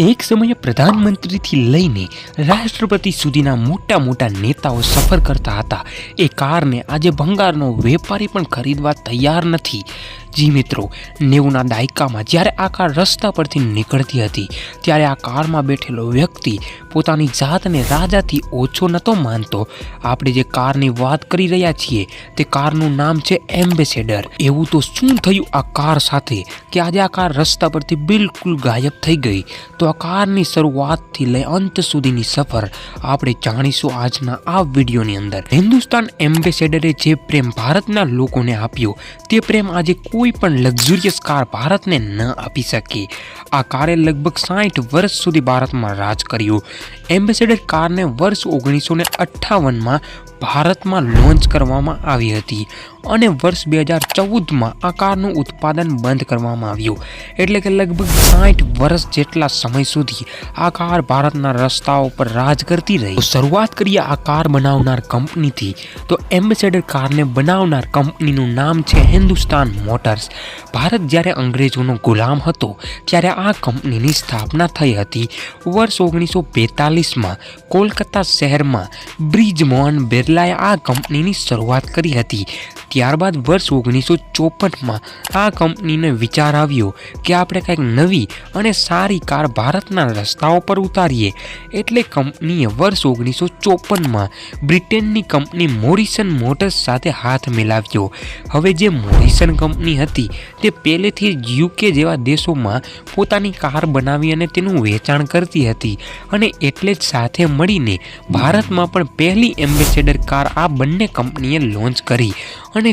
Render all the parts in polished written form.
એક સમયે પ્રધાનમંત્રીથી લઈને રાષ્ટ્રપતિ સુધીના મોટા મોટા નેતાઓ સફર કરતા હતા. એ કારને આજે ભંગારનો વેપારી પણ ખરીદવા તૈયાર નથી. જી મિત્રો, 90ના દાયકામાં જ્યારે આ કાર રસ્તા પરથી નીકળતી હતી ત્યારે આ કારમાં બેઠેલો વ્યક્તિ પોતાની જાતને રાજાથી ઓછો નહોતો માનતો. આપણે જે કારની વાત કરી રહ્યા છીએ તે કારનું નામ છે એમ્બેસેડર. એવું તો શું થયું આ કાર સાથે કે આજે આ કાર રસ્તા પરથી બિલકુલ ગાયબ થઈ ગઈ? તો આ કારની શરૂઆતથી લઈ અંત સુધીની સફર આપણે જાણીશું આજના આ વિડીયોની અંદર. હિન્દુસ્તાન એમ્બેસેડરે જે પ્રેમ ભારતના લોકોને આપ્યો તે પ્રેમ આજે કોઈ પણ લક્ઝુરિયસ કાર ભારતને ન આપી શકે. આ કારે લગભગ 60 વર્ષ સુધી ભારતમાં રાજ કર્યું. એમ્બેસેડર કારને વર્ષ 1958માં ભારતમાં લોન્ચ કરવામાં આવી હતી અને વર્ષ 2014માં આ કારનું ઉત્પાદન બંધ કરવામાં આવ્યું. એટલે કે લગભગ 60 વર્ષ જેટલા સમય સુધી આ કાર ભારતના રસ્તાઓ પર રાજ કરતી રહી. શરૂઆત કરીએ આ કાર બનાવનાર કંપનીથી. તો એમ્બેસેડર કારને બનાવનાર કંપનીનું નામ છે હિન્દુસ્તાન મોટર્સ. ભારત જ્યારે અંગ્રેજોનો ગુલામ હતો ત્યારે આ કંપનીની સ્થાપના થઈ હતી. વર્ષ 1942માં કોલકાતા શહેરમાં બ્રિજમોહન બિરલાએ આ કંપનીની શરૂઆત કરી હતી. ત્યારબાદ વર્ષ 1954માં આ કંપનીને વિચાર આવ્યો કે આપણે કંઈક નવી અને સારી કાર ભારતના રસ્તાઓ પર ઉતારીએ. એટલે કંપનીએ વર્ષ 1954માં બ્રિટનની કંપની મોરિસન મોટર્સ સાથે હાથ મિલાવ્યો. હવે જે મોરિસન કંપની હતી તે પહેલેથી જ યુકે જેવા દેશોમાં પોતાની કાર બનાવી અને તેનું વેચાણ કરતી હતી અને એટલે જ સાથે મળીને ભારતમાં પણ પહેલી એમ્બેસેડર કાર આ બંને કંપનીએ લોન્ચ કરી. અને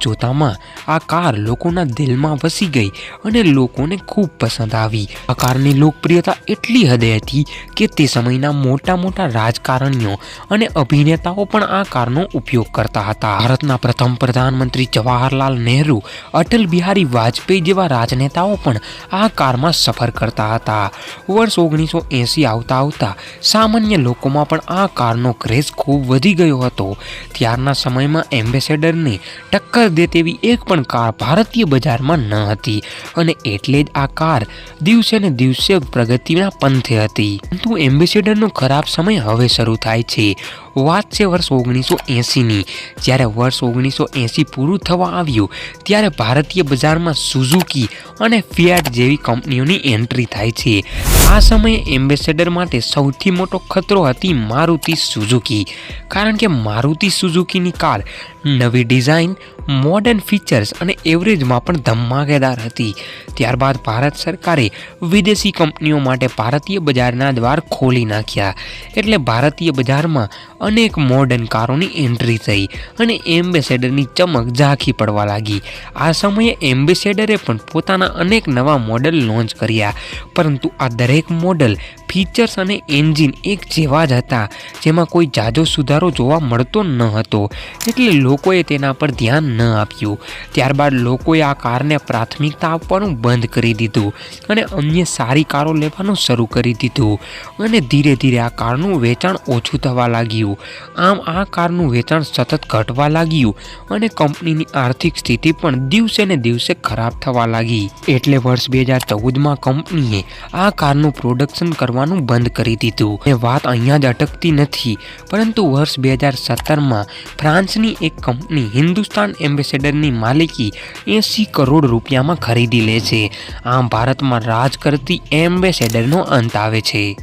જોતામાં આ કાર લોકોના દિલમાં વસી ગઈ અને લોકોને ખૂબ પસંદ આવી. આ કારની લોકપ્રિયતા એટલી હદે હતી કે તે સમયના મોટા મોટા રાજકારણીઓ અને અભિનેતાઓ પણ આ કારનો ઉપયોગ કરતા હતા. ભારતના પ્રથમ પ્રધાનમંત્રી જવાહરલાલ નહેરુ, અટલ બિહારી વાજપેયી જેવા રાજનેતાઓ પણ આ કારમાં સફર કરતા હતા. વર્ષ 1980 આવતા સામાન્ય લોકોમાં પણ આ કારનો ક્રેઝ ખૂબ વધી ગયો હતો. ત્યારના સમયમાં એમ્બેસેડરને ટક્કર દે તેવી એક પણ કાર ભારતીય બજારમાં ન હતી અને એટલે જ આ કાર દિવસે ને દિવસે પ્રગતિના પંથે હતી. પરંતુ એમ્બેસેડરનો ખરાબ સમય હવે શરૂ થાય છે. વાત છે વર્ષ 1980ની. જ્યારે વર્ષ 1980 પૂરું થવા આવ્યું ત્યારે ભારતીય બજારમાં સુઝુકી અને ફિયાટ જેવી કંપનીઓની એન્ટ્રી થાય છે. આ સમયે એમ્બેસેડર માટે સૌથી મોટો ખતરો હતી મારુતિ સુઝુકી. કારણ કે મારુતિ સુઝુકીની કાર નવી ડિઝાઇન, મોડર્ન ફીચર્સ અને એવરેજમાં પણ ધમાકેદાર હતી. ત્યારબાદ ભારત સરકારે વિદેશી કંપનીઓ માટે ભારતીય બજારના દ્વાર ખોલી નાખ્યા. એટલે ભારતીય બજારમાં અનેક મોડર્ન કારોની એન્ટ્રી થઈ અને એમ્બેસેડરની ચમક ઝાંખી પડવા લાગી. આ સમયે એમ્બેસેડરે પણ પોતાના અનેક નવા મોડલ લોન્ચ કર્યા, પરંતુ આ દરેક મોડલ ફીચર્સ અને એન્જિન એક જેવા જ હતા, જેમાં કોઈ જાજો સુધારો જોવા મળતો ન હતો. એટલે લોકોએ તેના પર ધ્યાન ન આપ્યું. ત્યારબાદ લોકોએ આ કારને પ્રાથમિકતા આપવાનું બંધ કરી દીધું અને અન્ય સારી કારો લેવાનું શરૂ કરી દીધું અને ધીરે ધીરે આ કારનું વેચાણ ઓછું થવા લાગ્યું. આમ આ કારનું વેચાણ સતત ઘટવા લાગ્યું અને કંપનીની આર્થિક સ્થિતિ પણ દિવસે ને દિવસે ખરાબ થવા લાગી. એટલે વર્ષ 2014માં કંપનીએ આ કારનું પ્રોડક્શન કરવાનું બંધ કરી દીધું. એ વાત અહીંયા જ અટકતી નથી, પરંતુ વર્ષ 2017માં ફ્રાન્સની એક કંપની હિન્દુસ્તાન એમ્બેસેડરની માલિકી 80 કરોડ રૂપિયામાં ખરીદી લે છે. આમ ભારતમાં રાજ કરતી એમ્બેસેડરનો અંત આવે છે.